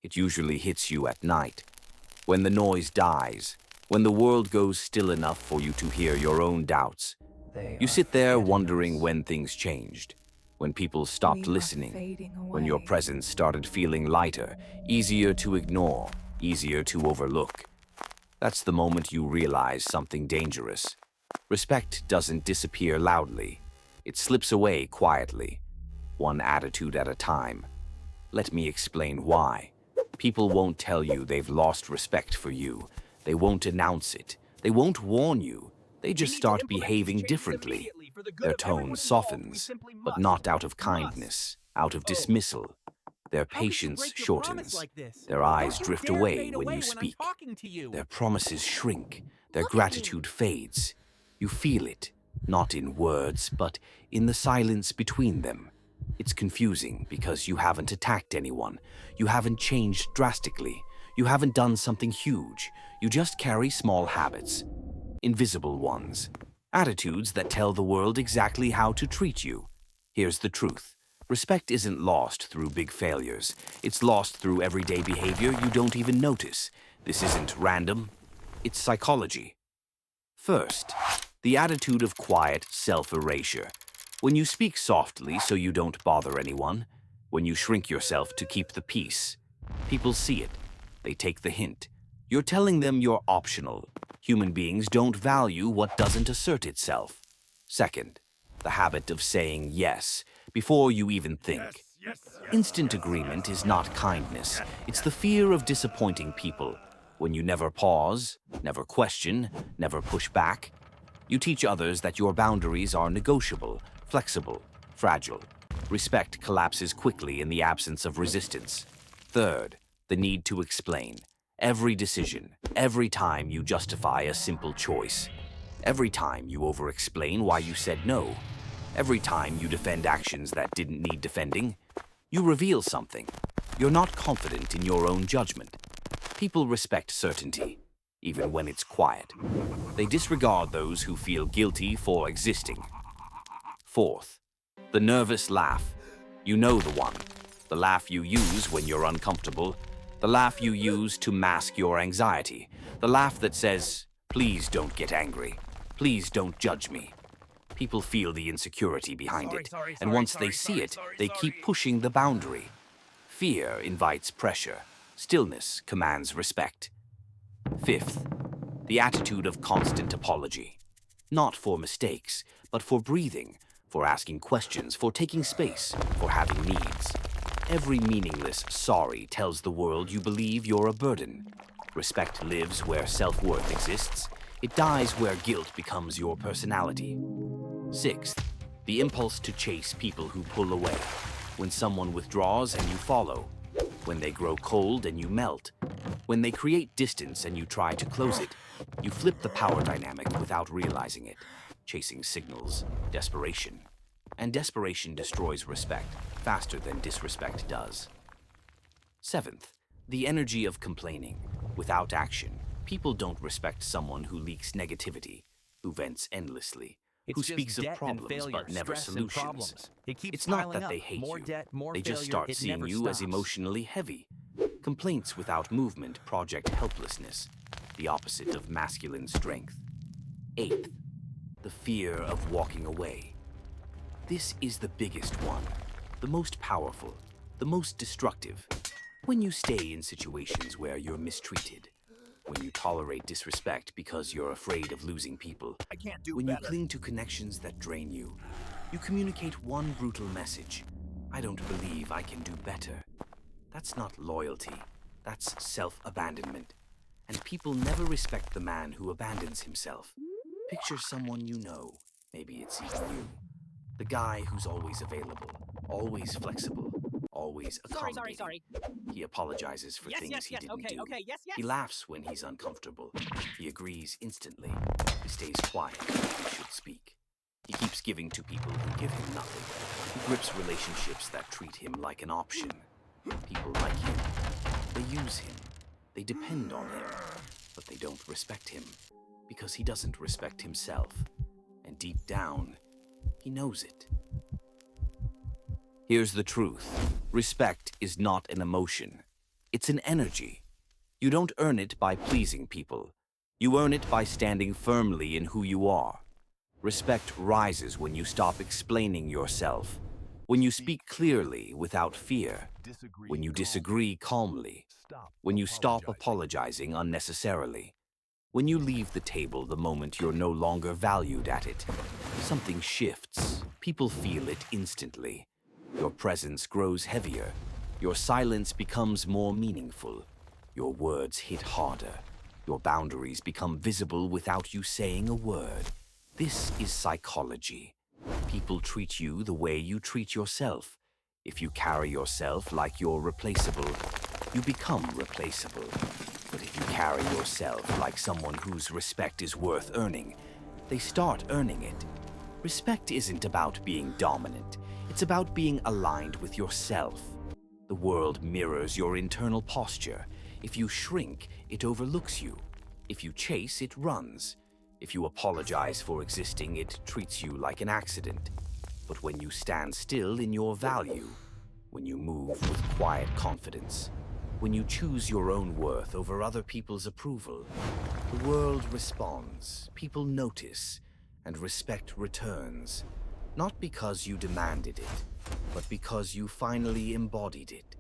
It usually hits you at night, when the noise dies, when the world goes still enough for you to hear your own doubts. You sit there wondering when things changed, when people stopped listening, when your presence started feeling lighter, easier to ignore, easier to overlook. That's the moment you realize something dangerous. Respect doesn't disappear loudly. It slips away quietly, one attitude at a time. Let me explain why. People won't tell you they've lost respect for you. They won't announce it. They won't warn you. They just start behaving differently. Their tone softens, but not out of kindness, out of dismissal. Their patience shortens. Their eyes drift away when you speak. Their promises shrink. Their gratitude fades. You feel it, not in words, but in the silence between them. It's confusing because you haven't attacked anyone. You haven't changed drastically. You haven't done something huge. You just carry small habits, invisible ones, attitudes that tell the world exactly how to treat you. Here's the truth. Respect isn't lost through big failures. It's lost through everyday behavior you don't even notice. This isn't random. It's psychology. First, the attitude of quiet self-erasure. When you speak softly so you don't bother anyone, when you shrink yourself to keep the peace, people see it. They take the hint. You're telling them you're optional. Human beings don't value what doesn't assert itself. Second, the habit of saying yes before you even think. Instant agreement is not kindness. It's the fear of disappointing people. When you never pause, never question, never push back, you teach others that your boundaries are negotiable, flexible, fragile. Respect collapses quickly in the absence of resistance. Third, the need to explain. Every decision, every time you justify a simple choice, every time you over-explain why you said no, every time you defend actions that didn't need defending, you reveal something. You're not confident in your own judgment. People respect certainty, even when it's quiet. They disregard those who feel guilty for existing. Fourth, the nervous laugh. You know the one. The laugh you use when you're uncomfortable. The laugh you use to mask your anxiety. The laugh that says, "Please don't get angry. Please don't judge me." People feel the insecurity behind it, and once they see it, they keep pushing the boundary. Fear invites pressure. Stillness commands respect. Fifth, the attitude of constant apology. Not for mistakes, but for breathing, for asking questions, for taking space, for having needs. Every meaningless sorry tells the world you believe you're a burden. Respect lives where self-worth exists. It dies where guilt becomes your personality. Sixth, the impulse to chase people who pull away. When someone withdraws and you follow. When they grow cold and you melt. When they create distance and you try to close it. You flip the power dynamic without realizing it. Chasing signals, desperation. And desperation destroys respect faster than disrespect does. Seventh, the energy of complaining without action. People don't respect someone who leaks negativity, who vents endlessly, who speaks of problems but never solutions. It's not that they hate you. They just start seeing you as emotionally heavy. Complaints without movement project helplessness, the opposite of masculine strength. Eighth, the fear of walking away. This is the biggest one, the most powerful, the most destructive. When you stay in situations where you're mistreated, when you tolerate disrespect because you're afraid of losing people, when you cling to connections that drain you, you communicate one brutal message: I don't believe I can do better. That's not loyalty, that's self-abandonment. And people never respect the man who abandons himself. Picture someone you know, maybe it's even you. The guy who's always available, always flexible, always accommodating. Sorry. He apologizes for things he didn't do. He laughs when he's uncomfortable. He agrees instantly. He stays quiet when he should speak. He keeps giving to people who give him nothing. He grips relationships that treat him like an option. People like him. They use him. They depend on him. But they don't respect him because he doesn't respect himself. And deep down, he knows it. Here's the truth. Respect is not an emotion. It's an energy. You don't earn it by pleasing people. You earn it by standing firmly in who you are. Respect rises when you stop explaining yourself, when you speak clearly without fear, when you disagree calmly, when you stop apologizing unnecessarily, when you leave the table the moment you're no longer valued at it. Something shifts. People feel it instantly. Your presence grows heavier. Your silence becomes more meaningful. Your words hit harder. Your boundaries become visible without you saying a word. This is psychology. People treat you the way you treat yourself. If you carry yourself like you're replaceable, you become replaceable. But if you carry yourself like someone whose respect is worth earning, they start earning it. Respect isn't about being dominant. It's about being aligned with yourself. The world mirrors your internal posture. If you shrink, it overlooks you. If you chase, it runs. If you apologize for existing, it treats you like an accident. But when you stand still in your value, when you move with quiet confidence, when you choose your own worth over other people's approval, the world responds, people notice, and respect returns. Not because you demanded it, but because you finally embodied it.